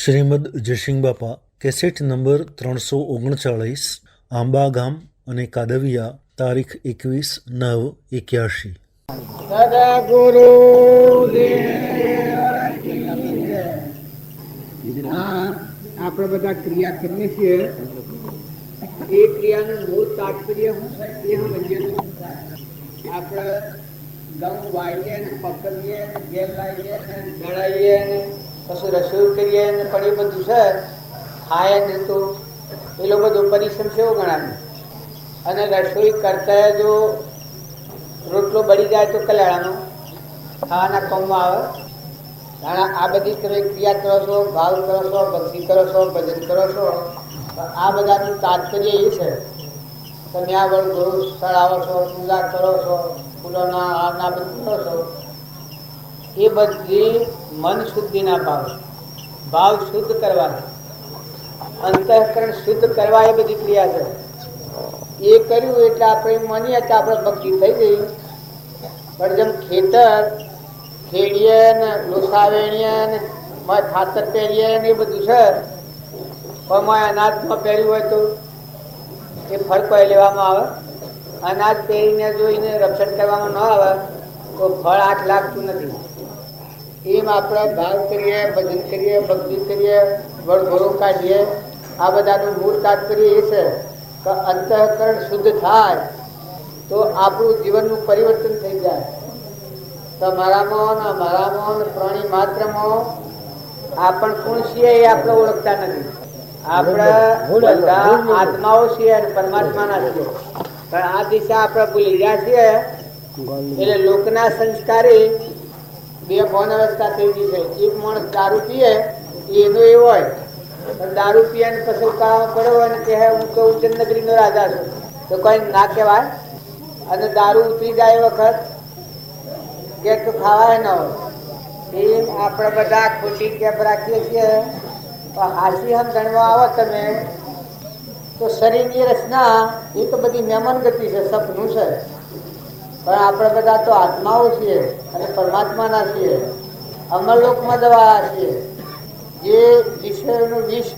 શ્રીમદ જયસિંહ બાપા cassette number 339 આંબા ગામ અને કાદવિયા તારીખ 21/9/81। સદગુરુ આપણે બધા ક્રિયા કરીએ છીએ, એ ક્રિયાનું મૂળ તાત્પર્ય શું છે એ સમજીએ તો આપણે ઘઉં વાળીએ ને પકડીએ ને ઘેર લાવીએ ને દળાવીએ ને પછી રસોઈ કરીએ ને પણ એ બધું છે ખાય ને તો પેલો બધો પરિશ્રમ કેવો ગણાય. અને રસોઈ કરતા જો રોટલો બળી જાય તો કલ્યાણનો ખાવાના કામમાં આવે. આ બધી તમે ક્રિયા કરો છો, ભાવ કરો છો, ભક્તિ કરો છો, ભજન કરો છો, આ બધાનું તાત્પર્ય એ છે તમે આ ગુરુ સ્થળ આવો છો, પૂજા કરો છો, ફૂલોના આના બધું કરો છો, એ બધી મન શુદ્ધિના ભાવ શુદ્ધ કરવાના, અંતઃકરણ શુદ્ધ કરવા એ બધી ક્રિયા છે. એ કર્યું એટલે આપણે માનીએ કે આપણે ભક્તિ થઈ ગઈ. પણ જેમ ખેતર ખેડીએ ને લોસા વેણીએ ને ખાતર પહેરીએ ને એ બધું છે, પણ અનાજમાં પહેર્યું હોય તો એ ફળ કોઈ લેવામાં આવે. અનાજ પહેરીને જોઈને રક્ષણ કરવામાં ન આવે તો ફળ આંખ લાગતું નથી. એમ આપણે ભાવ કરીએ, ભજન કરીએ, ભક્તિ કરીએ, વળઘોરો કાઢીએ, આ બધાનું મૂળ તાત્પર્ય એ છે કે અંતઃકરણ શુદ્ધ થાય તો આપણું જીવનનું પરિવર્તન થઈ જાય. તમારામાં મારામાં પ્રાણી માત્રમાં આપણ કોણ છીએ એ આપણે ઓળખતા નથી. આપણે બધા આત્માઓ છીએ અને પરમાત્માના છીએ, પણ આ દિશા આપણે ભૂલી ગયા છીએ. એટલે લોકના સંસ્કારી બે ભોન અવસ્થા થઈ ગઈ છે. એક માણસ દારૂ પીએ એનો એ હોય, પણ દારૂ પીએ ને પછી ઉકાળામાં પડ્યો અને કહે હું તો ઉજ્જૈન નગરીનો રાજા છું, તો કોઈ ના કહેવાય. અને દારૂ ઉતરી જાય વખત કે તો ખાવાય ન હોય. એમ આપણે બધા ખોટી કેપ રાખીએ છીએ. હાસી હમ ગણવા આવો તમે તો શરીરની રચના એ તો બધી મહેમાન ગતિ છે, સપનું છે. પણ આપણે બધા તો આત્માઓ છીએ અને પરમાત્માના છીએ, અમરલોકમાં જવાયા છીએ. જે વિષયનું વિષ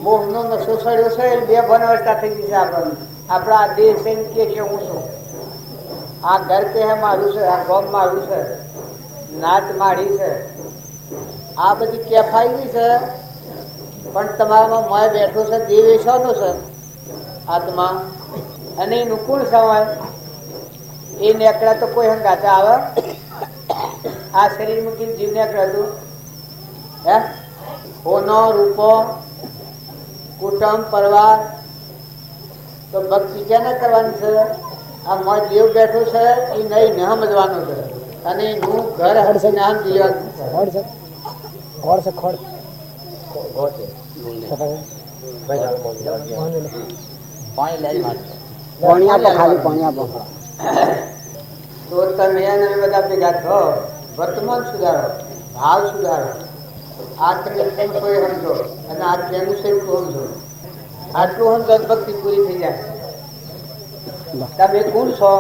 મોહનો નશો સડ્યો છે એ બે ભન અવસ્થા થઈ ગઈ છે આપણને. આપણા આ દેહ છે કે હું છું, આ ઘર કે મારું છે, આ ગામ મારું છે, નાત મારી છે, આ બધી કેફાઈ ગઈ છે. પણ તમારામાં મોય બેઠો છે દેવ એશાનો છે આત્મા, અને એનું કોણ સમય એ નેકળા તો કોઈ હંગાતા આવે. આ શરીર મૂકીને જીવ નેકળતું હે હોનો રૂપો કુટુંબ પરિવાર તો ભક્તિ ક્યાં કરવાની છે? આ મોય દેવ બેઠો છે એ નહીં ન સમજવાનું છે. અને હું ઘર હડશે નામ જીવવાનું તો તમે એને બધા ભેગા થો, વર્તમાન સુધારો, ભાવ સુધારો, આ તમે સમજો અને આ તેનું સમજો. આટલું સમજો ભક્તિ પૂરી થઈ જાય. તમે કોણ છો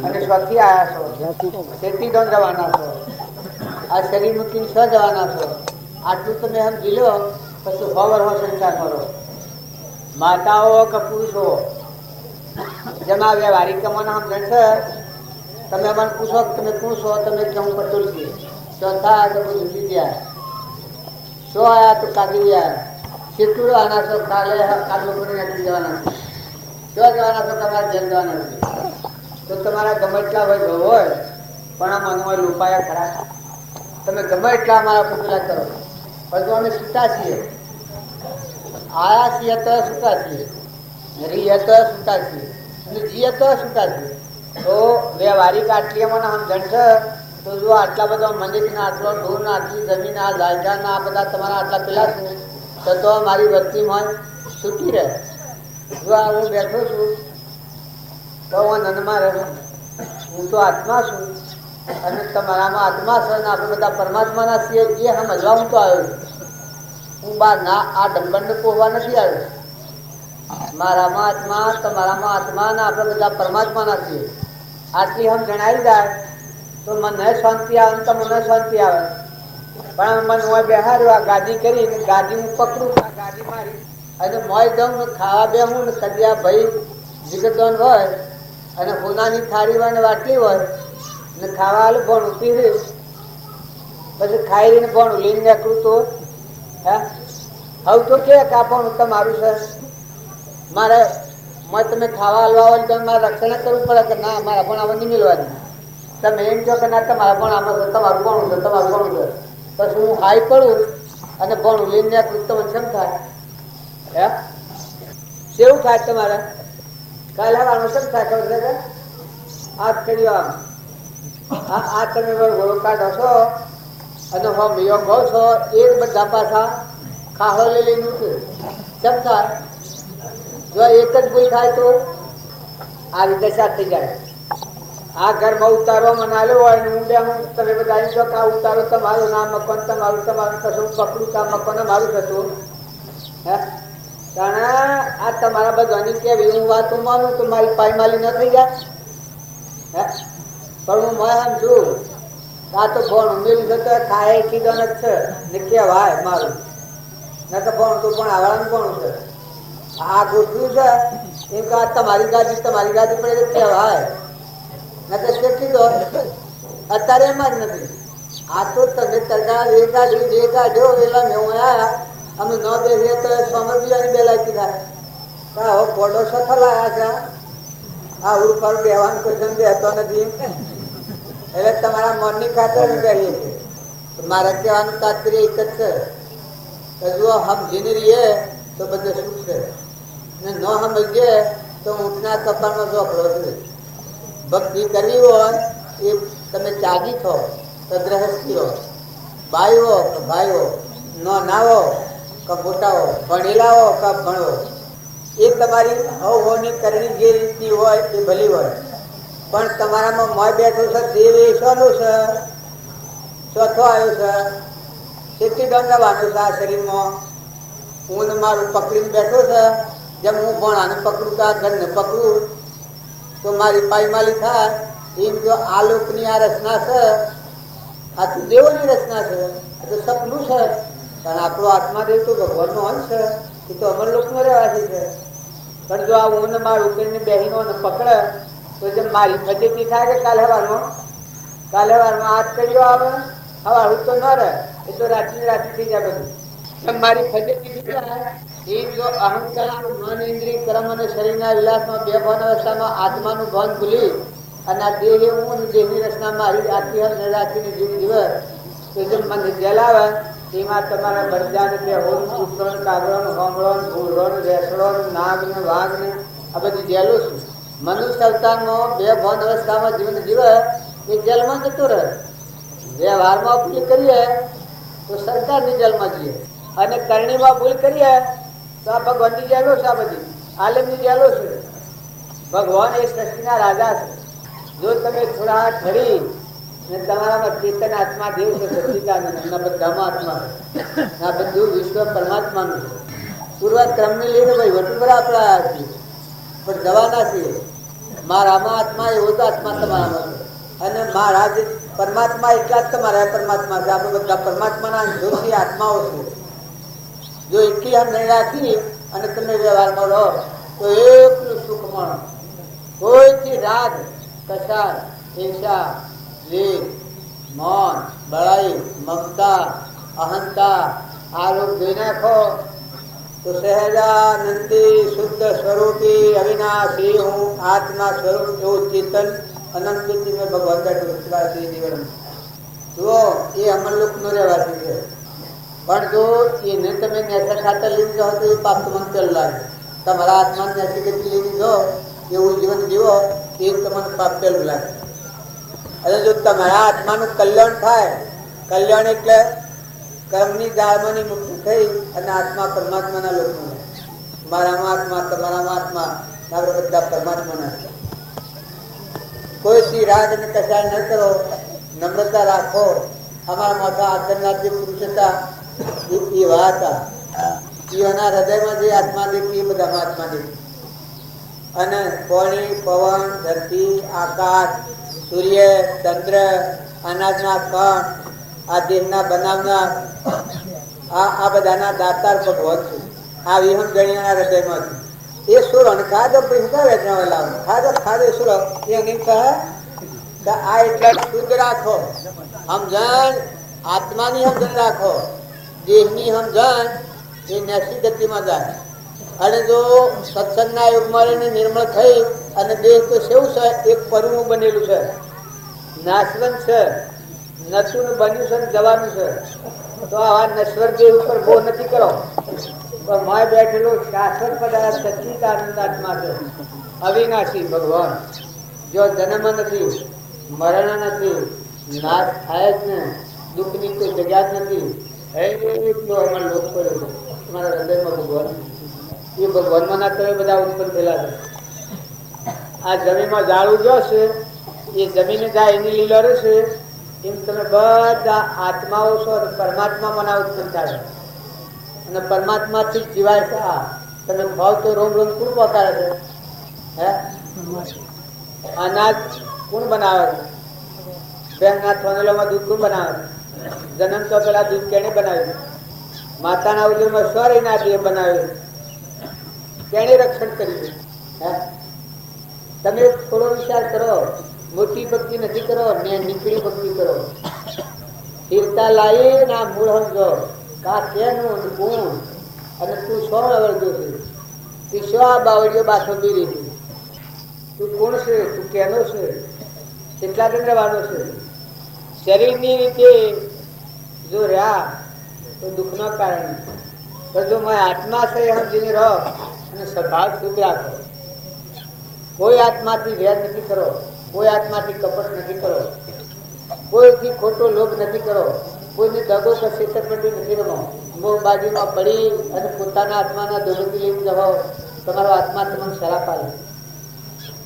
અને સ્વથી આવ્યા છો, ખેતી દોન જવાના છો, આ શરીર મૂકીને સ્વ જવાના છો. આટલું તમે સમજી લો પછી ખબર હો સંસાર કરો. માતાઓ કે પુરુષો જેમાં વ્યવહારિક મને સમજણ છે. તમે મને પૂછો તમે કોણ છો, તમે કેવું પટોલ છીએ, ચોથા તો બધું જુદી ગયા. શું આવ્યા તો કાઢી ગયા, કેટલું આના છો કાલે કાદલો કરીને નાખી જવાના છે, શું જવાના છો તમારે જેલ જવાના છે. તો તમારા ગમે એટલા હોય પણ આ મનમાં લોપાયા ખરા. તમે ગમે એટલા અમારા પુતળા કરો પણ તો અમે છૂટા છીએ. આયા છીએ તો છૂટા છીએ, રીએ તો છૂટા છીએ, અને જીએ તો છૂટા છીએ. તો વ્યવહારિક આટલી મને સમજણ છે તો જો આટલા બધા મંદિરના આટલો ઢોર આટલી જમીન આ જાયદાના આ બધા તમારા આટલા પેલા છે તો મારી વસ્તીમાં છૂટી રહે. જો આ હું બેઠો છું તો હું નંદમાં રહું, હું તો આત્મા છું અને તમારામાં આત્મા છે ને આપણે બધા પરમાત્માના છીએ એ સમજવા હું તો આવ્યો છું. હું બહાર ના આ ડંબરને પોહવા નથી આવ્યો. મારામાં આત્મા, તમારામાં આત્મા ને આપણે બધા પરમાત્માના છીએ. આટલી હમ જણાવી જાય તો મને શાંતિ આવે તો મને શાંતિ આવે. પણ મને હું બેહાર્યો આ ગાદી કરી ગાદી હું પકડું આ ગાદી મારી અને મોય જાઉં ને ખાવા બેહું ને કડિયા ભાઈ જીગતદાન હોય અને હોનાની થાળી હોય ને વાટલી હોય ને ખાવા હાલ ભણું પીવી પછી ખાઈ રહીને ભણું લઈને નીકળું તો હે હવે તો કે આ ભણું તમારું છે મારે મેં તમે ખાવા હાલવા હોય તો મારે રક્ષણ કરવું પડે કે ના મારા ભણાવવા નહીં મિલવાની તમે એમ કહો કે ના તમારા ભણાવવા છે તમારું ભણું છે તમારું ભણું છે પછી હું હાઈ પડું અને ભણું લઈને નીકળું તમને કેમ થાય હે કેવું થાય તમારે કાલે આવવાનું કેમ થાય ખબર છે કે આ કર્યું આમ આ તમે ઘોડો કાઢો છો અને હો મિયો ગો છો એક બધા પાછા ખાહો લઈને ઉઠે કેમ થાય જો એક જ ભૂલ થાય તો આ રીતે સાથ થઈ જાય આ ઘરમાં ઉતારો મનાલ્યો હોય ને હું બે હું તમે બધા આવી શકો આ ઉતારો તમારું ના મકાન તમારું તમારું કશું પકડું કા મકાન મારું થતું હે કારણ આ તમારા બધાની કેવી હું વાત હું માનું તો મારી પાયમાલી ન થઈ જાય હે પણ હું માન છું આ તો ભણ ઉમેરું છે તો ખાય કીધો જ છે ને કેવાય મારું ન તો ભણ તું પણ આવવાનું ભણું છે આ ગોઠવું છે એમ કે તમારી ગાડી પડે કેવાય ન તો તે કીધો અત્યારે એમ જ નથી આ તો તમે સરકાર એ કાઢ્યો પેલા મેં આવ્યા અમે ન બેસીએ તો સમજવાની બેલાયતી થાય હવે પોડો સફળ આવ્યા છે આ ઉપર બેવાનું કોઈ સમજતો નથી એટલે તમારા મનની ખાતર કહીએ છીએ મારા કહેવાનું તાત્પર્ય એક જ છે કે જો સમજીને રહીએ તો બધું સુખ છે ને ન સમજીએ તો ઊંટના કપાળનો ચોકડો છે ભક્તિ કરવી હોય એ તમે ત્યાગી થો તો ગ્રહસ્થીઓ બાઈઓ કે ભાઈઓ ન નાવો કે મોટાઓ ભણેલાઓ કે ભણો એ તમારી હવની કરણી જે રીતની હોય એ ભલી હોય પણ તમારામાં મોય બેઠું છે દેવ એ શાનું છે ચોથો આવ્યો છે કેટલી દંડવાનું છે આ શરીરમાં હું મારું પકડીને બેઠો છે જેમ હું ભણાને પકડું તો આ ઘરને પકડું તો મારી પાયમાલી થાય એમ જો આ લોકની આ રચના છે આ તો દેવોની રચના છે આ તો સપનું છે કારણ આપણો આત્માદેવ તો ભગવાનનો અંશ છે એ તો અમર લોકનો રહેવાથી છે પણ જો આ હું મારું કરીને બહેનો ને પકડે તો જેમ મારી ફજેતી થાય કે કાલે વારમાં હાથ કર્યો આવે હવાળું તો ન રહે એ તો રાત્રિ થઈ જાય બધું મારી ફજેતી થાય એ જો અહંકાર મન ઇન્દ્રિય કર્મ અને શરીરના વિલાસમાં બે ભાન અવસ્થામાં આત્માનું ભાન ભૂલી અને આ દેહ હું દેહની રચના મારી આથી રાખીને જીવે તો જેમ મને જલાવે એમાં તમારા બરજાને બે હોમ કૂતરોને કાગડોને હોમળોને ભૂલડોને રેસડોને નાગને વાઘને આ બધી જેલું છું મનુષ્ય અવતારમાં બે ભાન અવસ્થામાં જીવન જીવે એ જેલમાં જતો રહે વ્યવહારમાં ભૂલ કરીએ તો સરકારની જેલમાં જઈએ અને કરણીમાં ભૂલ કરીએ તો આ ભગવાનની જેલો છે આ બધી આલમની જેલો છે ભગવાન એ સૃષ્ટિના રાજા છે જો તમે થોડા ઠરી ને તમારામાં ચેતન આત્મા દેવ છે સચિદાનંદ બધામાં આત્મા આ બધું વિશ્વ પરમાત્માનું છે પૂર્વક્રમને લઈને ભાઈ વટુ પર આપણા છીએ પણ જવાના છીએ મારામાં આત્મા એવો તો આત્મા તમારામાં છે અને મારા જે પરમાત્મા એટલા જ તમારા પરમાત્મા છે આપણે બધા પરમાત્માના જોશી આત્માઓ છે જો એટલી આમ નહીં રાખી અને તમે વ્યવહારમાં રહો તો એકલું સુખ મળો કોઈથી રાગ કસાર હિંસા લેખ મૌન બળાઈ મમતા અહંતા આ રોગ જોઈ નાખો તો સહેજાનંદી શુદ્ધ સ્વરૂપી અવિનાશી હું આત્મા સ્વરૂપ એવું ચેતન અનંત જ્યોતિ મેં ભગવાન બેઠું જીવન જુઓ એ અમરલોક નો રહેવાથી છે પણ જો એને તમે નેસા ખાતર લીધી જાઓ તો એ પાપ તમને ચાલુ લાગે તમારા આત્મા નેસી ગતિ લીધી જાઓ એવું જીવન જીવો એ તમને પાપ ચાલુ લાગે અને જો તમારા આત્માનું કલ્યાણ થાય કલ્યાણ એટલે કર્મની જાળમાંની મુક્તિ થઈ અને આત્મા પરમાત્માના લોકમાં મારામાં આત્મા તમારામાં આત્મા આપણે બધા પરમાત્માના કોઈથી રાગ અને કસાય ન કરો નમ્રતા રાખો અમારા મોટા આદરનાથ જે પુરુષ હતા એવા હતા એના હૃદયમાં જે આત્મા દેખી એ બધામાં આત્મા દેખી અને પાણી પવન ધરતી આકાશ સૂર્ય ચંદ્ર અનાજના કણ આ દેહના બનાવનાર, આ બધાના દાતાર ભગવાન છે. આ વિહમ ગણ્યાના હૃદયમાં છે. એ સુર ખાધો પૈસા વેચવા લાવ ખાધો સુર એમ કહે કે આ એટલા શુદ્ધ રાખો. સમજણ આત્માની સમજણ રાખો, દેહની સમજણ એ નૈસી ગતિમાં જાય. અને જો સત્સંગના યુગમાં નિર્મળ થઈ અને દેહ તો સેવું છે, એક પરવું બનેલું છે, નાશવંત છે, નતું બન્યું છે, જવાનું છે. તો આ નશ્વર દેહ ઉપર બહુ નથી કરો. પણ માય બેઠેલો શાશ્વત પદાર્થ સચ્ચિદાનંદ આત્મા છે, અવિનાશી ભગવાન. જો જન્મ નથી, મરણ નથી, નાશ થાય જ ને, દુઃખની કોઈ જગ્યા જ નથી. એટલો અમારો લોક પડ્યો છે તમારા હૃદયમાં ભગવાન. એ ભગવાનમાં ના તમે બધા ઉત્પન્ન થયેલા છે. આ જમીનમાં ઝાડ ઉગ્યો છે, એ જમીને જાય એની લીલો રહેશે. એમ તમે બધા આત્માઓ છો, પરમાત્મા મના ઉત્પન્ન થાય અને પરમાત્માથી જ જીવાય છે. આ તમે ભાવ તો રોમ રોમ કોણ પકાડે છે? હે, અનાજ કોણ બનાવે છે? બેનના થોનેલામાં દૂધ કોણ બનાવે છે? જન્મ તો પેલા દૂધ કેને બનાવ્યું? માતાના ઉદરમાં સ્વરી ના દે બનાવ્યું. કેને રક્ષણ કર્યું? હે, તમે થોડો વિચાર કરો. મોટી ભક્તિ નથી કરો ને નીકળી ભક્તિ કરો. સ્થિરતા લાવી ના મૂળ સમજો. કા કેનું કોણ અને તું શો વળગ્યો છે? તું શો આ બાવળીઓ બાથો બીરી છે? તું કોણ છે? તું કેનો છે? કેટલા દંડવાનો છે? શરીરની રીતે જો રહ્યા તો દુઃખનો કારણ. પણ જો મેં આત્મા છે સમજીને રહો અને સ્વભાવ શુદ્ધ રાખો. કોઈ આત્માથી વેર નથી કરો, કોઈ આત્માથી કપટ નથી કરો, કોઈથી ખોટો લોભ નથી કરો, કોઈને દગો કે છેતરપિંડી નથી રમો. મોહ બાજુમાં પડી અને પોતાના આત્માના દોડથી લઈને જવો. તમારો આત્મા તમને શરાપ આવે.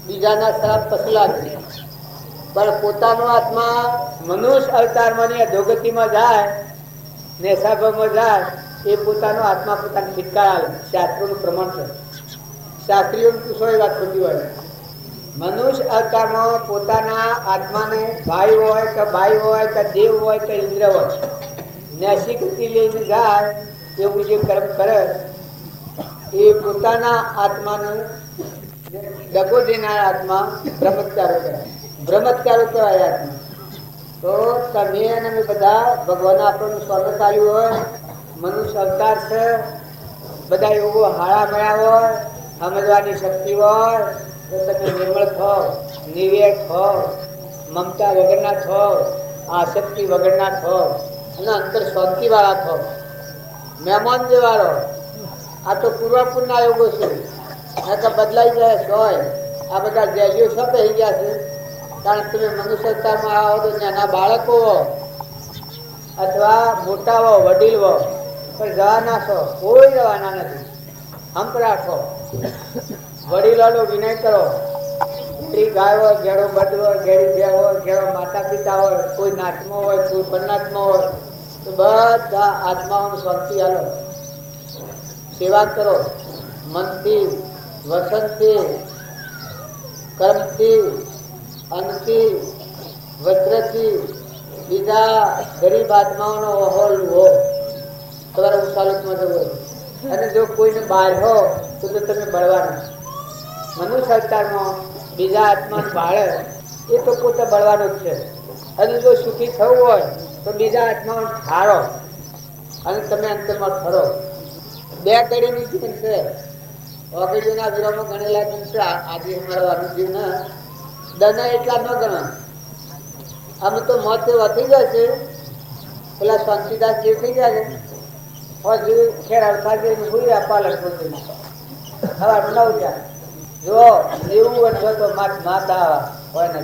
બીજાના શરાપ પછી લાગે, પણ પોતાનો આત્મા મનુષ્ય અવતારમાં ની અધોગતિમાં જાય, નેસાભાવમાં જાય, એ પોતાનો આત્મા પોતાને ફિટકાર આવે. શાસ્ત્રોનું પ્રમાણ છે. શાસ્ત્રીઓનું પૂછો એ વાત ખોટી હોય. મનુષ્ય અવતારમાં પોતાના આત્માને ભાઈ હોય કે બાઈ હોય કે દેવ હોય કે ઇન્દ્ર હોય, નેસી ગતિ લઈને જાય. એવું જે કર્મ કરે એ પોતાના આત્માને દગો દેનાર આત્મા બ્રહ્મચારો કહેવાય. બ્રહ્મચારો કહેવાય આત્મા. તો તમે અને અમે બધા ભગવાન આપણને સ્વાગત આવ્યું હોય, મનુષ્ય અવતાર છે, બધા એવું હાળા મળ્યા હોય, સમજવાની શક્તિ હોય તો તમે નિર્મળ થો, નિર્વેક થો, મમતા વગરના થો, આસક્તિ વગરના થો અને અંતર શાંતિ વાળા થો. મહેમાન જેવાળો આ તો પૂર્વપુરના યોગો છે. તો બદલાઈ જાય હોય. આ બધા જેલીઓ શું કહી ગયા છે? કારણ કે તમે મનુષ્ય અવતારમાં આવો તો નાના બાળકો હો અથવા મોટા હો, વડીલ હો, પણ જવાના છો, કોઈ જવાના નથી. હંપ રાખો, વડીલોનો વિનય કરો. ઘેડી ગાય હોય, ઘેડો બદ હોય, ઘેડી ભેળ હોય, ઘેડો માતા પિતા હોય, કોઈ નાચમાં હોય, કોઈ પરનાત્મા હોય, તો બધા આત્માઓને શાંતિ આલો. સેવા કરો મનથી, વસનથી, કર્મથી, અન્નથી, વસ્ત્રથી. બીજા ગરીબ આત્માઓનો વહોલ હો તમારા ઉસાલતમાં જવો. અને જો કોઈને બહાર હો તો તમે બળવાના. મનુષ્ય અવતારમાં બીજા આત્માને બાળે એ તો પોતે બળવાનું જ છે. અને જો સુખી થવું હોય તો બીજા આત્માઓને ઠારો અને તમે અંતરમાં ફરો. બે કડીની જીવન છે. ઓગણીના વિરામો ગણેલા દિવસે આજે અમારા અનુજીવના દના એટલા ન ગણા. અમે તો મત વધી જશે. પેલા શાંતિદાસ જે થઈ ગયા છે હજુ ખેર અડધા ભૂલી આપવા લગભગ હવે નવ ત્યાં જો એવું વર્ષો તો માતા હોય ને.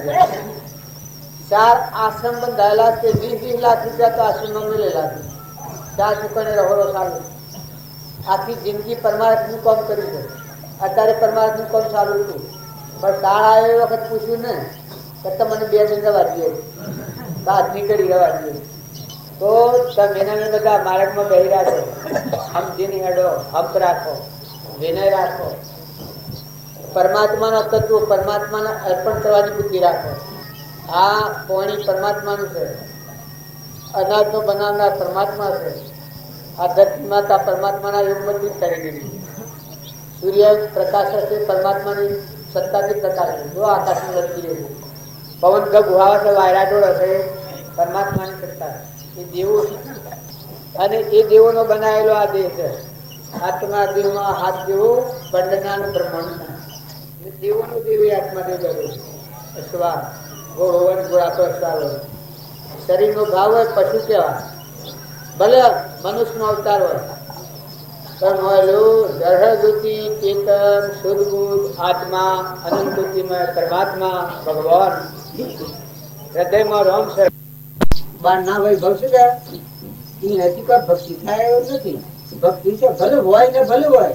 4 આશ્રમ બંધાયેલા છે. 20 લાખ રૂપિયા તો આશ્રમમાં મળેલા છે. 4 ચૂકવણી રહોડો ચાલુ. આખી જિંદગી પરમાર્થનું કામ કર્યું છે. અત્યારે પરમાર્થનું કામ ચાલુ હતું. પણ શાળા એ વખત પૂછ્યું ને કે તમને 2 દિન રવા દઈએ, હાથની ઘડી રવા દઈએ. તો તમે એને બધા માર્ગમાં બેહી રાખો, સમજીને હેડો, હક રાખો, વિનય રાખો, પરમાત્માના તત્વો પરમાત્માને અર્પણ કરવાની બુદ્ધિ રાખો. આ પાણી પરમાત્માનું છે. અનાજનો બનાવનાર પરમાત્મા છે. આ ધરતી માતા પરમાત્માના યોગમાંથી જ કરી દીધી. સૂર્ય પ્રકાશ છે પરમાત્માની સત્તાથી પ્રકાશ છે. જો આકાશમાં લટકી રહે પવન ગભ ઉહાવે છે, વાયરાટોળ હશે, પરમાત્માની સત્તા એ દેવો છે. અને એ દેવોનો બનાવેલો આ દેહ છે. આત્મા દેહમાં હાથ દેવો બંડના બ્રહ્માંડના દેવોનો દેવી આત્મા દેવ અશ્વા ગોળ ગોળાતો અશ્વા હોય. શરીરનો ભાવ હોય પશુ કહેવાય, ભલે મનુષ્યનો અવતાર હોય પણ હોયલું જળહૃદય ચેતન શુદ્ધબુદ્ધ આત્મા અનંતમય પરમાત્મા ભગવાન હૃદયમાં રોમ છે. બાર ના વૈભવ છે કે એ નથી કોઈ ભક્તિ થાય એવું નથી. ભક્તિ છે ભલે હોય ને ભલે હોય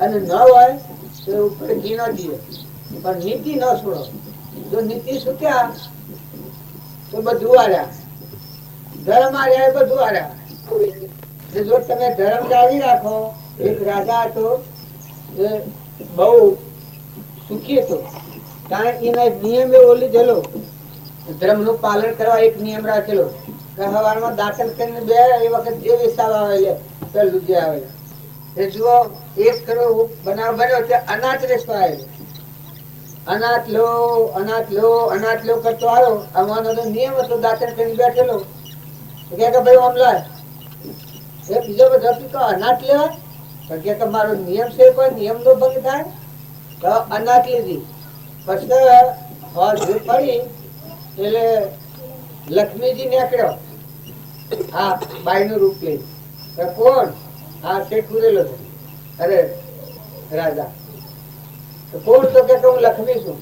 અને ન હોય તો ઉપર ઘી ન દઈએ પણ નીતિ ન છોડો. જો નીતિ છૂટ્યા તો બધું આર્યા, ધર્મ આર્યા એ બધું આર્યા. જો તમે ધર્મ જાળવી રાખો. એક રાજા હતો એ બહુ સુખી હતો કારણ કે એના નિયમ એવો લીધેલો ધર્મ નું પાલન કરવા. એક નિયમ રાખેલો કે સવારમાં દાખલ કરીને બે એ વખત જે વિસ્તાર આવે પેલું જે આવે એ જુઓ એક કરોડ બનાવ બન્યો છે. અનાજ રેસવા આવેલો અનાજ લો અનાજ લો અનાજ લો કરતો આવ્યો. અમારો નિયમ હતો દાખલ કરીને બેઠેલો કે ભાઈ ઓમલા એ બીજો બધો અનાજ લેવાય કે મારો નિયમ છે કોઈ નિયમ નો ભંગ થાય તો અનાજ લીધી. પછી પડી એટલે લક્ષ્મીજી નીકળ્યો આ બાઈ નું રૂપ લઈ. કોણ? આ શેઠ પૂરેલો છે. અરે રાજા કોણ? તો કે હું લક્ષ્મી છું.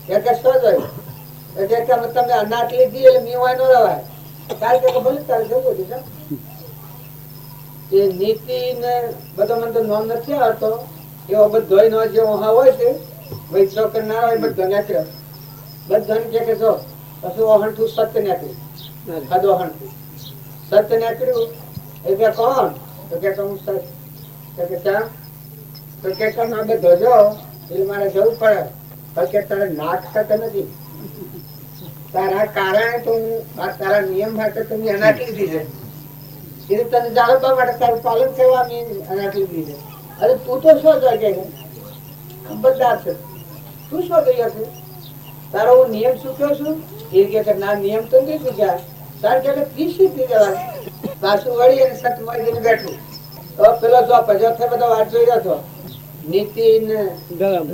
કે શું જોયું તમે અનાજ લીધી એટલે મીવાય નો રવાય. કાલ કે ભલે તારે જવું છે. એ નીતિ ને બધો મને તો નોંધ નથી આવતો. એવો બધો જે હોય છે વૈશ્વ કરનાર હોય બધો નીકળ્યો. બધા કે જો પછી ઓહણઠું સત્ય નીકળ્યું. અદોહણઠું સત્ય નીકળ્યું એ કે કોણ? તો કે હું સત્ય. કે ક્યાં? તો કે તમે બધો જો એટલે મારે જવું પડે. પણ કે તારે નાક સત્ય નથી. તારા કારણે તો હું તારા નિયમ માટે તમે અનાજ લીધી છે. એ તને જાળવવા માટે તારું પાલન કરવાની અનાજ લીધી છે. અરે તું તો શું જોઈ કે ખબરદાર છે. તું શું ગયો છે? તારો હું નિયમ શીખ્યો છું. એ કે ના નિયમ તો નથી શીખ્યા. તારે કે ત્રીસ શીખી જવાય. પાછું વળી અને સત મળી બેઠું તો પેલો જો પજોથે બધો વાત જોઈ રહ્યો હતો. નીતિ ને ધર્મ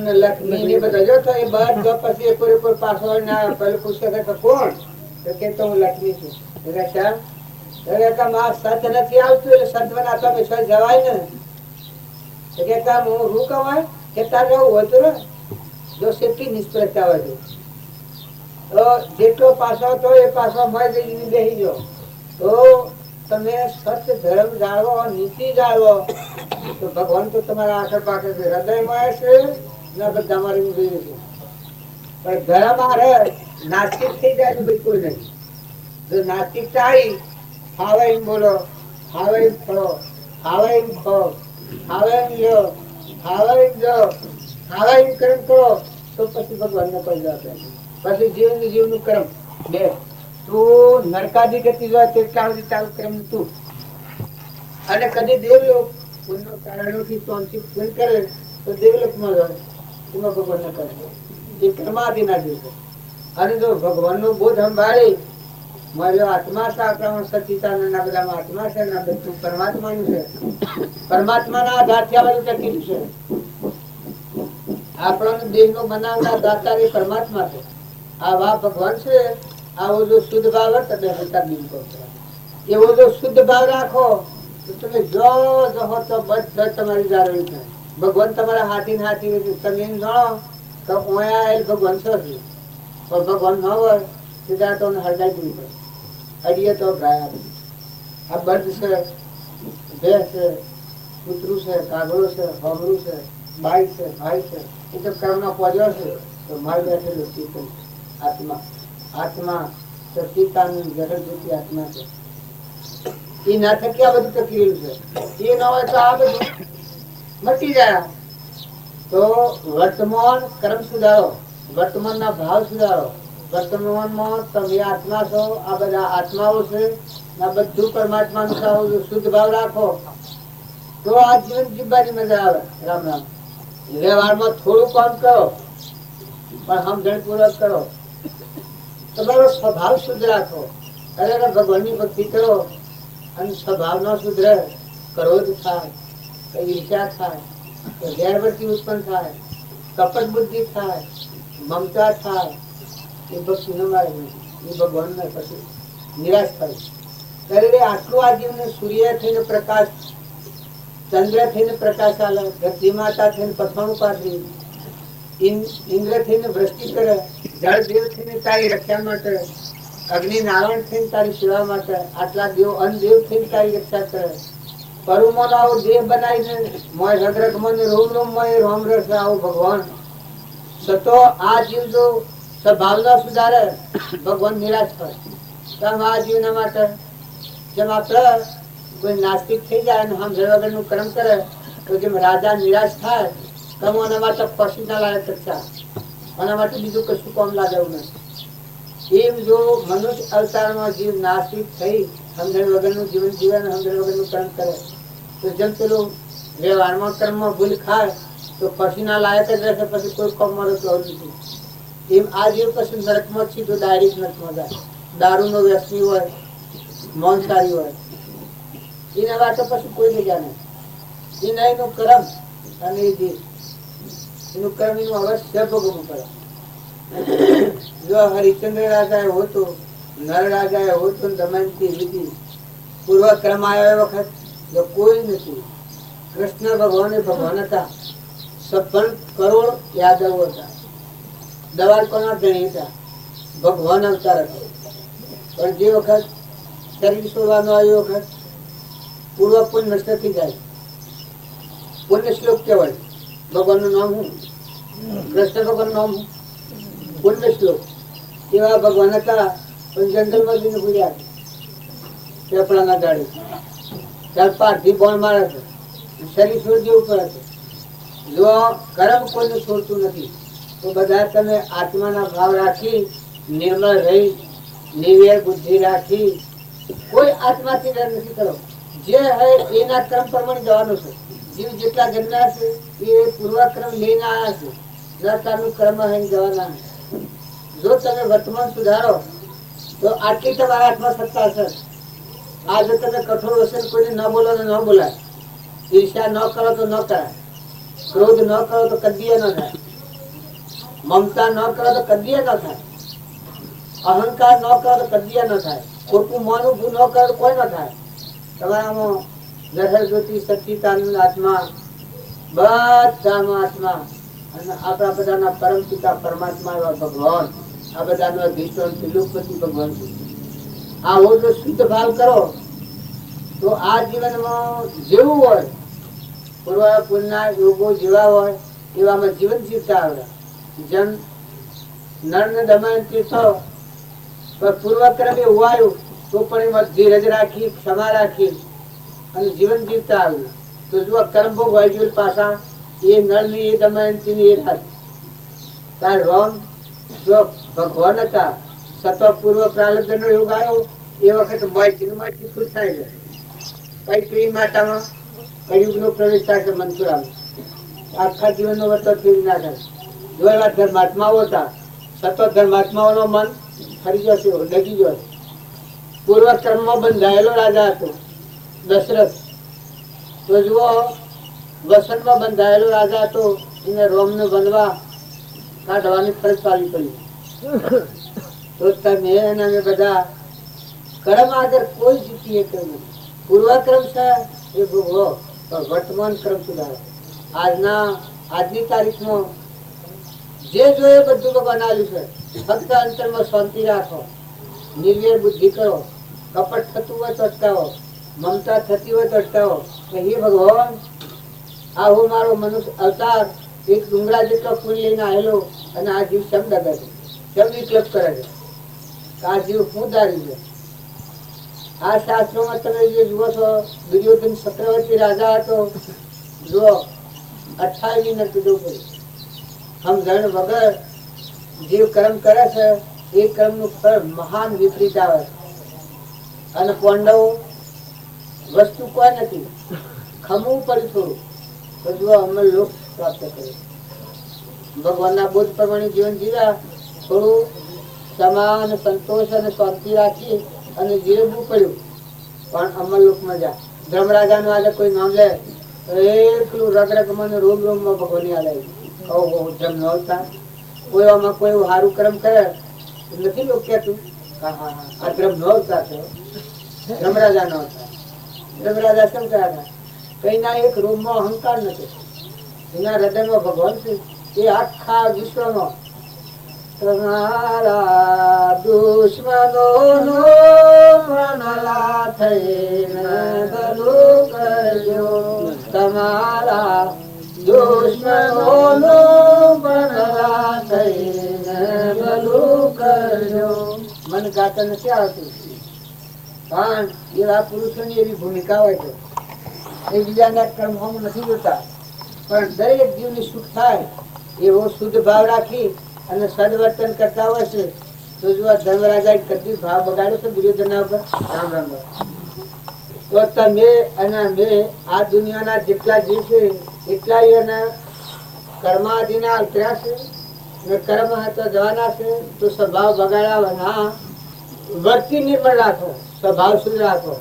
ને લક્ષ્મી ને બધા જો તો એ બધો પછી પૂરેપૂર પાછો પેલું પૂછે કે કોણ? તો કે હું લક્ષ્મી છું. સત નથી આવતું એટલે સંતવાના તમે જવાય ને. કે કામ હું રૂ કવાય કે તારે રહેવું હોય તો જો કેટલી નિષ્ફળતા હોય તો જેટલો પાછો હતો એ પાછો મળી જઈને બેસી જાઓ તો તમે સત્ય ધર્મ જાળવો નીતિ જાળવો તો ભગવાન તો તમારા આખે પાકે છે. હૃદયમાં છે ને બધા મારી જોઈએ છે. પણ ધર્મ હારે નાસ્તિક થઈ જાય તો બિલકુલ નહીં. જો નાસ્તિકતા આવી હાવે એમ બોલો, હાવે એમ ફળો, હાવે એમ ખો, હાવે એમ લો, હાવે એમ જો, હાવે એમ કર્મ કરો તો પછી ભગવાન ને કોઈ જવાબ નથી. પછી જીવનું કર્મ બે તું નરકાદી ગતિ જોવા તેટલા સુધી તારું કર્મ તું અને કદી દેવલોક પુણ્ય કારણોથી તોંચી પૂર્ણ કરે તો દેવલોકમાં જાય. એમાં ભગવાન ને કરે એ કર્માદિ ના દિવસે. અને જો ભગવાન નો બોધ સંભાળી મારો આત્મા છે. આપણા સચિતાનંદ બધામાં આત્મા છે ને બધું પરમાત્માનું છે. પરમાત્માના આધારથી આ બધું ટકેલું છે. આપણો દેહ નો બનાવનાર દાતા એ પરમાત્મા છે. આ વા ભગવાન છે. આવો જો શુદ્ધ ભાવ એવો જો શુદ્ધ ભાવ રાખો તો તમે જો હો તો બધા તમારી જાળવણી થાય. ભગવાન તમારા હાથી હાથી તમે એમ જાણો તો ભગવાન શું છે. પણ ભગવાન ન હોય સીધા તો હરગાઈ દૂર પડે. અડીએ તો ગાય આ બંધ છે, ભેંસ છે, કૂતરું છે, કાગડો છે, હોમરું છે, બાઈ છે, ભાઈ છે. એ તો કર્મનો પોજો છે. તો મારી બેઠેલું ચેતન આત્મા આત્મા સચિતાનંદ જગતજ્યોતિ આત્મા છે. એ ના થકી આ બધું તકલીફ છે. એ ન હોય તો આ બધું મટી જાય. તો વર્તમાન કર્મ સુધારો, વર્તમાન ના ભાવ સુધારો, વર્તમાનમાં તમે આત્મા છો, આ બધા આત્માઓ છે, આ બધું પરમાત્માનું સાવ શુદ્ધ ભાવ રાખો તો આ જીવન જીવવાની મજા આવે. રામ રામ. વ્યવહારમાં થોડું કામ કરો પણ સમજણપૂર્વક કરો. તમારો સ્વભાવ શુદ્ધ રાખો. ખરેખર ભગવાનની ભક્તિ કરો અને સ્વભાવ ન સુધરે, ક્રોધ થાય, ઈર્ષા થાય, ગેરવર્તી ઉત્પન્ન થાય, કપટ બુદ્ધિ થાય, મમતા થાય, એ ભક્તિ ન મારે, એ ભગવાન ને પછી નિરાશ થાય. ત્યારે આટલું આ જીવને સૂર્ય થઈને પ્રકાશ, ચંદ્ર થઈને પ્રકાશ આલે, ધરતી માતા થઈને પથાણું પાથરી, ઇન્દ્ર થઈને વૃષ્ટિ કરે, જળ દેવ થઈને તારી રક્ષા માટે, અગ્નિ નારાયણ થઈને તારી સેવા માટે, આટલા દેવ અનદેવ થઈને તારી રક્ષા કરે, પરુમોનો આવો દેહ બનાવીને મોય હદરક મને રોમ રોમ મોય રોમ રસ આવો ભગવાન. સતો આ જીવ જો સ્વભાવ ન સુધારે ભગવાન નિરાશ કરે. કેમ આ જીવના માટે જેમ આપણે કોઈ નાસ્તિક થઈ જાય અને સમજણ વગરનું કર્મ કરે તો જેમ રાજા નિરાશ થાય તેમ એના માટે પશુના લાયક રક્ષા, એના માટે બીજું કશું કામ લાગે એવું નથી. એમ જો મનુષ્ય અવતારમાં જીવ નાસ્તિક થઈ સમજણ વગરનું જીવન જીવે અને સમજણ વગરનું કર્મ કરે તો જેમ પેલું વ્યવહારમાં કર્મમાં ભૂલ ખાય તો પશુના લાયક જ રહેશે, પછી કોઈ કામ મળે તો નથી. એમ આ જીવ પછી નરકમાં સીધો ડાયરેક્ટ નરકમાં જાય. દારૂનો વ્યસની હોય, માંસાહારી હોય, એના માટે પછી કોઈ જગ્યા નહીં. એના એનું કર્મ અને એ જીવ એનું કર્મ એનું અવશ્ય ભોગવવું પડે. જો હરિચંદ્ર રાજાએ હોતું, નર રાજાએ હોતું, દમયંતી લીધી, પૂર્વ ક્રમ આવ્યો વખત જો કોઈ નથી. કૃષ્ણ ભગવાન હતા, 56 કરોડ યાદવો હતા, દ્વારકાના ધણી હતા, ભગવાન અવતાર હતો. પણ જે વખત શરીર છોડવાનો આવ્યો વખત પૂર્વ પુણ્ય નષ્ટ થઈ જાય. પુણ્ય શ્લોક કહેવાય. ભગવાનનું નામ હું, કૃષ્ણ ભગવાન નામ હું, પુણ્ય શ્લોક. એવા ભગવાન હતા પણ જંગલમાં જઈને પૂર્યા પેપડાના દાડે. ત્યાર પારથી બોણ મારે છે, શરીર છોડી દેવું પડે છે. જો કર્મ કોઈને છોડતું નથી તો બધા તમે આત્માના ભાવ રાખી, નિર્મળ રહી, નિર્વેર બુદ્ધિ રાખી, કોઈ આત્માથી ડર નથી કરો. જે હે એના કર્મ પ્રમાણે જવાનું છે. જીવ જેટલા જન્મ્યા છે એ પૂર્વક્રમ લઈને આવ્યા છે, નરકાનું કર્મ લઈને જવાના. જો તમે વર્તમાન સુધારો તો આટલી તમારા હાથમાં સત્તા છે. આજે તમે કઠોર વચન કોઈને ન બોલો તો ન બોલાય, ઈર્ષા ન કરો તો ન કરાય, ક્રોધ ન કરો તો કદીએ ન થાય, મમતા ન કરો તો કદીએ ન થાય, અહંકાર ન કરો તો કદીએ ન થાય, ખોટું મોનું ન કરો તો કોઈ ન થાય. તમારામાં લહેર જ્યોતિ સચ્ચિદાનંદ આત્મા, બધામાં આત્મા અને આપણા બધાના પરમ પિતા પરમાત્મા એવા ભગવાન, આ બધાનો અધિષ્ઠાન ત્રિલોકપતિ ભગવાન છે. આવો જો શુદ્ધ ભાવ કરો તો આ જીવનમાં જેવું હોય પૂર્વ પુણ્યના યોગો જેવા હોય એવામાં જીવન જીવતા આવડે. જેમ નર ને દમયંતી છો પણ પૂર્વક્રમે હોવાયું તો પણ એમાં ધીરજ રાખી, ક્ષમા રાખી અને જીવન જીવતા આવ્યું. તો જો કર્મ ભોગ હોય જોઈએ પાછા એ નર ની એ દમયંતી ની એ રાત તાર રોમ જો ભગવાન હતા, સત્વ પૂર્વ પ્રારબ્ધ નો યોગ આવ્યો એ વખત માહિતી ખુશ થાય છે. કઈ કઈ માતામાં કયુગ નો પ્રવેશ થાય છે મનસુરામાં, આખા જીવન નો વર્તન ફેરી ના થાય. જો એવા ધર્માત્માઓ હતા, સતત ધર્માત્માઓનો મન ફરી જશે, ડગી ગયો. પૂર્વ ક્રમમાં બંધાયેલો રાજા હતો દશરથ. તો જુઓ વસંતમાં બંધાયેલો રાજા હતો, એને રોમને બનવા કાઢવાની ફરજ પાડવી પડી. તો તમે અને અમે બધા કર્મ આગળ કોઈ જીતીએ કે નહીં. પૂર્વક્રમ છે એ ભોગવો, વર્તમાન ક્રમ સુધારો. આજની તારીખમાં જે જોઈએ બધું ભગવાન આવ્યું છે. ફક્ત અંતરમાં શાંતિ રાખો, નિર્વેર બુદ્ધિ કરો, કપટ થતું હોય તો અટકાવો, મમતા થતી હોય તો અટકાવો. હે ભગવાન, આવો મારો મનુષ્ય અવતાર એક ડુંગરા જેટલો ફૂલ લઈને આવેલો અને આ જીવ શબ્દ કરે છે, શબ્દ વિકલ્પ કરે છે. આ જીવ શું ધારી છે? આ શાસ્ત્રોમાં તમે જે જુઓ છો, દુર્યોધન ચક્રવર્તી રાજા હતો, જુઓ 28 ને કીધું પડ્યું. સમજણ વગર જીવ કર્મ કરે છે એ કર્મનું ફળ મહાન વિપરીત આવે. અને પાંડવો વસ્તુ કોઈ નથી, ખમવું પડ્યું થોડું તો જો અમે લોક પ્રાપ્ત કર્યું. ભગવાનના બોધ પ્રમાણે જીવન જીવ્યા, થોડું સમાન સંતોષ અને શાંતિ રાખી અને જીવવું પડ્યું, પણ અમરલોકમાં જા. ધર્મરાજાનું આજે કોઈ નામ લે તો એકલું રગરગમાં ને રોમ રોમમાં ભગવાન યાદ આવી. ધર્મ ન હતા કોઈ આમાં કોઈ સારું કર્મ કરે નથી લોકો કહેતું આ ધર્મ ન હતા. ધર્મરાજા નો હતા. ધર્મરાજા કેમ કર્યા હતા? કઈ ના એક રોમમાં અહંકાર નથી, એના હૃદયમાં ભગવાન છે. એ આખા વિશ્વમાં તમારા દુશ્મનોનો પ્રણલા થઈને ભલું કરજો. તમારા દુશ્મનોનો પ્રણલા થઈને ભલું કરજો. મન ગાતા નથી આવતું, પણ એવા પુરુષોની એવી ભૂમિકા હોય છે. એ બીજાના કર્મોમ નથી જોતા, પણ દરેક જીવની સુખ થાય એવો શુદ્ધ ભાવ રાખી અને સદવર્તન કરતા હોય છે. તો જો આ ધર્મરાજાએ કદી ભાવ બગાડ્યો છે દુર્યોધનના ઉપર? રામ રામ. તો તમે અને અમે આ દુનિયાના જેટલા જીવ છે એટલા એના કર્માદિના ઉતર્યા છે ને કર્મ હતા જવાના છે. તો સ્વભાવ બગાડ્યા ના, વર્તી નિર્મળ રાખો, સ્વભાવ શુદ્ધ રાખો.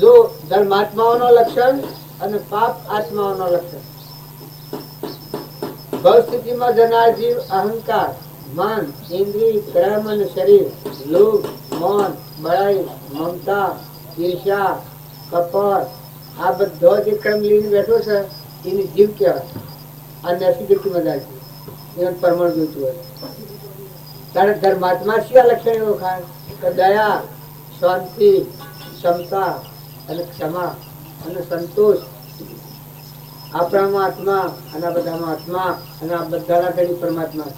જો ધર્માત્માઓનો લક્ષણ અને પાપ આત્માઓનો લક્ષણ. ભવ સ્થિતિમાં જનાર જીવ અહંકાર, મન, ઇન્દ્રિય, કર્મ અને શરીર, લોભ, મોહ, બળાઈ, મમતા, ઈર્ષ્યા, કપટ, આ બધો જે કર્મ લઈને બેઠો છે એની જીવ કહેવાય. આ નસીબમાં જાય છે, એને પરમાણુ જોઈતું હોય. ત્યારે ધર્માત્મા શિયા લક્ષણ એવો ખાય કે દયા, શાંતિ, ક્ષમતા અને ક્ષમા અને સંતોષ. આપણામાં આત્મા અને આ બધામાં આત્મા અને આ બધાના ઘડી પરમાત્મા.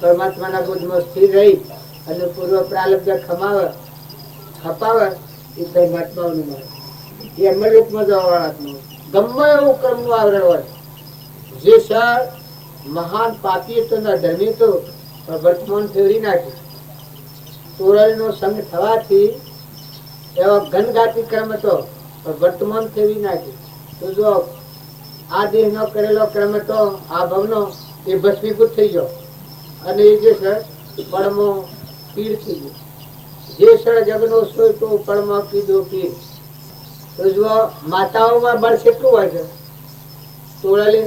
પરમાત્માના બોધમાં સ્થિર રહી અને પૂર્વ પ્રાલબ્ધ ખપાવે એ પરમાત્માઓનું મળે. એ અમરલોકમાં જવા વાળા આત્મા. ગમે એવું કર્મનું આવરણ હોય. જે સર મહાન પાપી હતો ના ધર્મી હતો પણ વર્તમાન ફેરવી નાખ્યું. તોરલનો સંગ થવાથી એવો ઘનઘાતી કર્મ હતો પણ વર્તમાન ફેરવી નાખ્યું. તો જો આ દેહ નો કરેલો કર્મ હતો આ ભવનો એ ભસ્મીભૂત થઈ ગયો અને એ જે સર પળમો પીડ થઈ ગયો. જે સર જગનો સોય તો પળમાં પીધો પીડ. તો જો માતાઓમાં બળ કેટલું હોય છે? તોળલે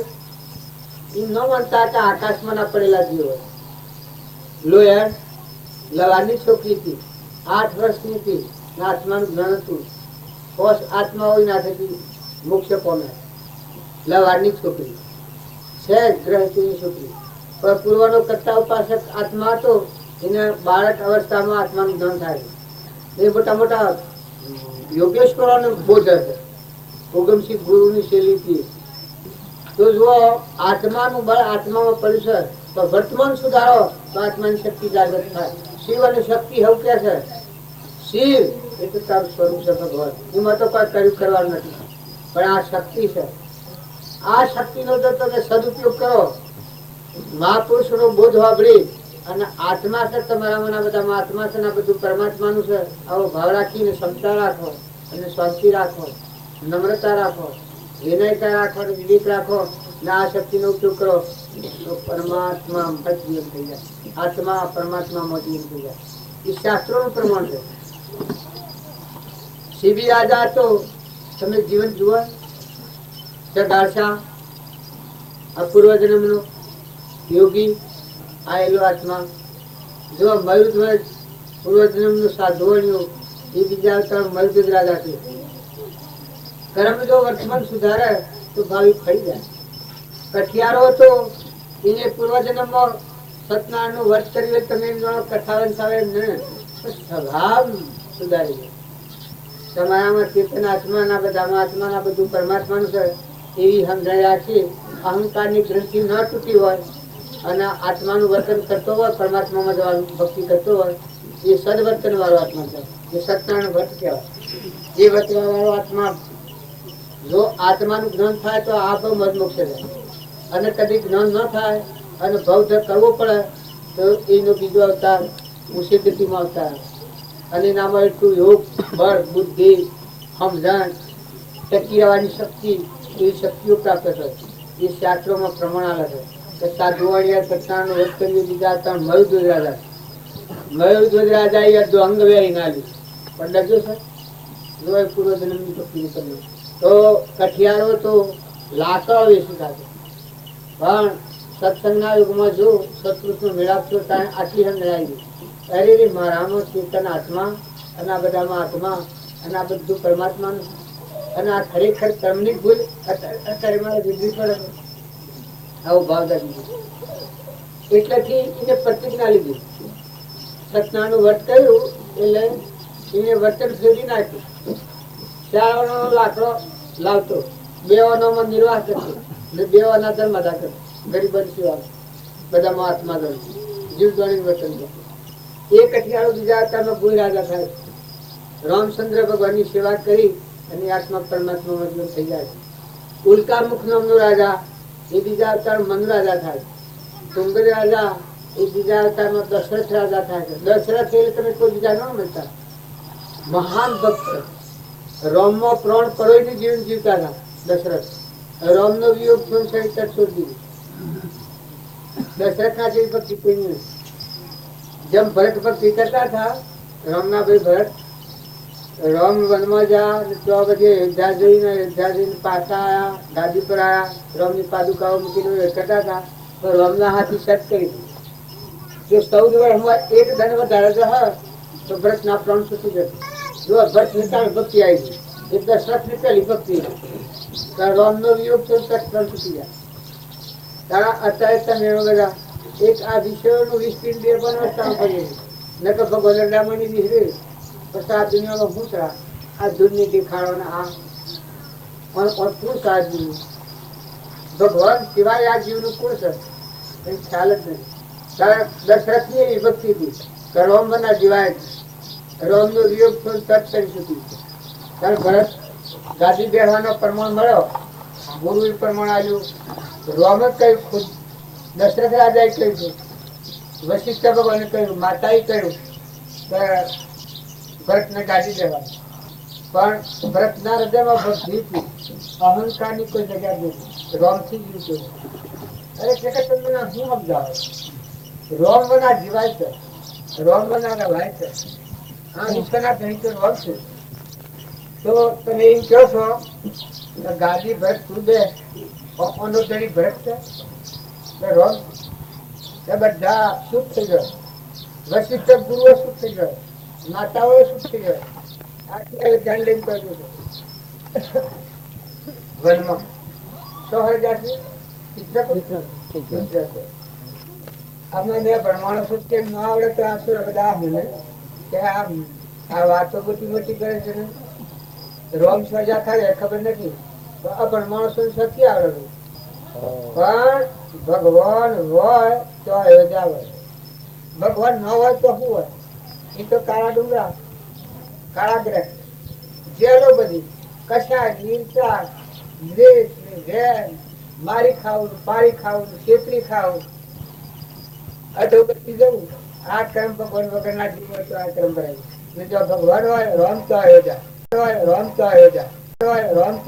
એ ન માનતા કે આકાશમાં ના પડેલા જીવ હોય. લોયર લવાની છોકરી હતી, 8 વર્ષની હતી, આત્માનું જ્ઞાન હતું. કોષ આત્મા હોય ના થતી મોક્ષ પામે. લવારની છોકરી છે, ગ્રહની છોકરી, પણ પૂર્વનો કરતા ઉપાસક આત્મા હતો. એને બાળક અવસ્થામાં આત્માનું જ્ઞાન થાય. એ મોટા મોટા યોગેશ્વરોને બોધ હશે, ઉગમસિંહ ગુરુની શૈલીથી. તો જુઓ આત્માનું બળ આત્મામાં પડ્યું છે તો વર્તમાન સુધારો તો આત્માની શક્તિ જાગૃત થાય. શિવ અને શક્તિ હવ કે છે? શિવ એ તો તારું સ્વરૂપ છે ભગવાન. એમાં તો કોઈ કર્યું કરવાનું નથી, પણ આ શક્તિ છે. આ શક્તિનો જો તમે સદુપયોગ કરો, મહાપુરુષોનો બોધ વાપરી અને આત્મા છે તમારામાં, બધામાં આત્મા છે ને બધું પરમાત્માનું છે, આવો ભાવ રાખીને ક્ષમતા રાખો અને શાંતિ રાખો, નમ્રતા રાખો, વિનયતા રાખો, વિવેક રાખો ને આ શક્તિનો ઉપયોગ કરો તો પરમાત્મા મતજીવન થઈ જાય. આત્મા પરમાત્મા મતજીવન થઈ જાય. એ શાસ્ત્રોનું પ્રમાણ છે. શિબી રાજા તો તમે જીવન જુઓ, પૂર્વ જન્મનો યોગી આયેલો આત્મા. જો મયુરધ્વજ પૂર્વ જન્મનું સાધુવણ્યું એ બીજા અવતાર મયુરધ્વજ રાજા છે. કર્મ જો વર્તમાન સુધારે તો ભાવિ ફરી જાય. કઠિયારો હતો એને પૂર્વ જન્મમાં સત્યનારાયણનું વર્ત કર્યું. તમે એમ જાણો કથાવન સાહેબ ને સ્વભાવ સુધારી જાય. તમારામાં ચેતન આત્માના બધામાં આત્માના બધું પરમાત્માનું છે એવી સમજણ રાખી અહંકારની ગ્રંથિ ન તૂટી હોય અને આત્માનું વર્તન કરતો હોય, પરમાત્મામાં જવાનું ભક્તિ કરતો હોય, એ સદવર્તન વાળો આત્મા છે. એ સત્યનારાયણ વર્ત કહેવાય. એ વર્તવા વાળો આત્મા જો આત્માનું જ્ઞાન થાય તો આ ભવ મધ મોક્ષ જાય. અને કદી જ્ઞાન ન થાય અને ભવ કરવો પડે તો એનો બીજો અવતાર ઊંચી ગતિમાં આવતા અને એનામાં એટલું યોગ બળ બુદ્ધિ સમજણ ટકી રહેવાની શક્તિ એવી શક્તિઓ પ્રાપ્ત થાય. એ શાસ્ત્રોમાં પ્રમાણ આલે છે કે સાધુવાળિયા સત્તાનું વધ કર્યું બીજા ત્રણ મયુદ્વજ રાજા મયુદ્વજ રાજા એ અડધો અંગ વેરી નાખ્યું પણ ડગ્યો છે જો પૂર્વ જન્મની શક્તિ નીકળ્યું તો કઠિયારો તો લાકડો વેચી કાઢે પણ સત્સંગના યુગમાં જો સત્પુરુષનો મેળાપ થયો ત્યાં આટલી સમજાય ગઈ અરે રે મારામાં ચેતન આત્મા અને આ બધામાં આત્મા અને આ બધું પરમાત્માનું અને આ ખરેખર કર્મની ભૂલ અત્યારે મારે વિધવી પડે આવો ભાવ દાદી એટલેથી એને પ્રતિજ્ઞા લીધી સત્યનારાયણનું વ્રત કર્યું એટલે એને વર્તન ફેરવી નાખ્યું શ્રાવણનો લાકડો લાવતો બેવાનોમાં નિર્વાહ કરતો ને બેવાના ધર્મદા કરતો ગરીબની સેવા બધામાં આત્મા ધર્મ જીવ ગણી વર્તન કરતો. એક અઠિયાળો બીજા અવતારમાં ભૂલ રાજા થાય રામચંદ્ર ભગવાનની સેવા કરી અને આત્મા પરમાત્મા મજબૂત થઈ જાય. ઉલ્કામુખ નામનો રાજા એ બીજા અવતાર મન રાજા થાય. તુંગર રાજા એ બીજા અવતારમાં દશરથ રાજા થાય છે. દશરથ એટલે તમે કોઈ બીજા ન મળતા મહાન ભક્ત રામમાં પ્રાણ પરોઈને જીવન જીવતા હતા દશરથ. રામનો વિયોગ છોડી દશરથ ના જેવી ભક્તિ કોઈ નહીં. જેમ ભરત ભક્તિ કરતા હતા રામના ભાઈ ભરત રામ વનમાં જા તો બધી અયોધ્યા જઈને પાછા આયા ગાદી પર આયા રામની પાદુકાઓ મૂકીને કરતા હતા તો રામના હાથી શટ કરી જો 14 વર્ષમાં એક ધન વધારે તો ભરત ના પ્રાણ છૂટી જશે. જો ભરત નિકાળ ભક્તિ આવી ગઈ એ દશરથ ની પહેલી ભક્તિ રામ નો વિયોગ તો પ્રાણ છૂટી જાય. તારા અત્યારે તમે બધા એક આ વિષયોનું વિસ્તૃત બે બનાવતા કરીએ ન તો ભગવાન રામની વિહરે પછી આ દુનિયામાં ભૂતરા આ દુનિયા દેખાડવાના આ શું સાધુ ભગવાન સિવાય આ જીવનું કોણ છે કઈ ખ્યાલ જ નથી. તારા દશરથની એવી ભક્તિ હતી કે રામના જીવાય રામનો વિયોગ તરત કરી શકી. ત્યારે ભરત ગાદી બેસવાનો પ્રમાણ મળ્યો ગુરુ પ્રમાણ આવ્યું રામ જ કહ્યું ખુદ દશરથ રાજાએ કહ્યું વશિષ્ઠ ભગવાને કહ્યું માતાએ કહ્યું કે ભરતને ગાડી દેવાની પણ ભરતના હૃદયમાં ભક્તિ હતી અહંકારની કોઈ જગ્યા નથી રામથી જીવતો. અરે કે તમને શું સમજાવે રામ વના જીવાય છે રામ વના રવાય છે આ ઈશ્વરના કહી તો રામ છે તો તમે એમ કહો છો કે ગાદી ભરત તું બે અનો ધણી ભરત છે રામ એ બધા સુખ થઈ ગયો. વશિષ્ઠ ગુરુઓ સુખ થઈ ગયો માતાઓ સુખ થઈ ગયો. આટલે ધ્યાન લઈને કર્યું છે વનમાં 100,000 અમે ભણવાનો શું કેમ ન આવડે તો આ શું બધા મને કે આ વાતો મોટી મોટી કરે છે ને રોમ સજા થાય ખબર નથી તો આ ભણમાણસો સત્ય આવડે પણ ભગવાન હોય તો અયોધ્યા હોય ભગવાન ન હોય તો શું હોય એ તો કાળા ડુંગરા કાળા ગ્રહ જેલો બધી કશા હિંસા દ્વેષ વેર મારી ખાવું પારી ખાવું છેતરી ખાવું અધોગતિ જવું આ કર્મ ભગવાન વગર ના જીવ તો આ કર્મ કરાય. જો ભગવાન હોય રામ તો અયોધ્યા રામ તો અયોધ્યા રામ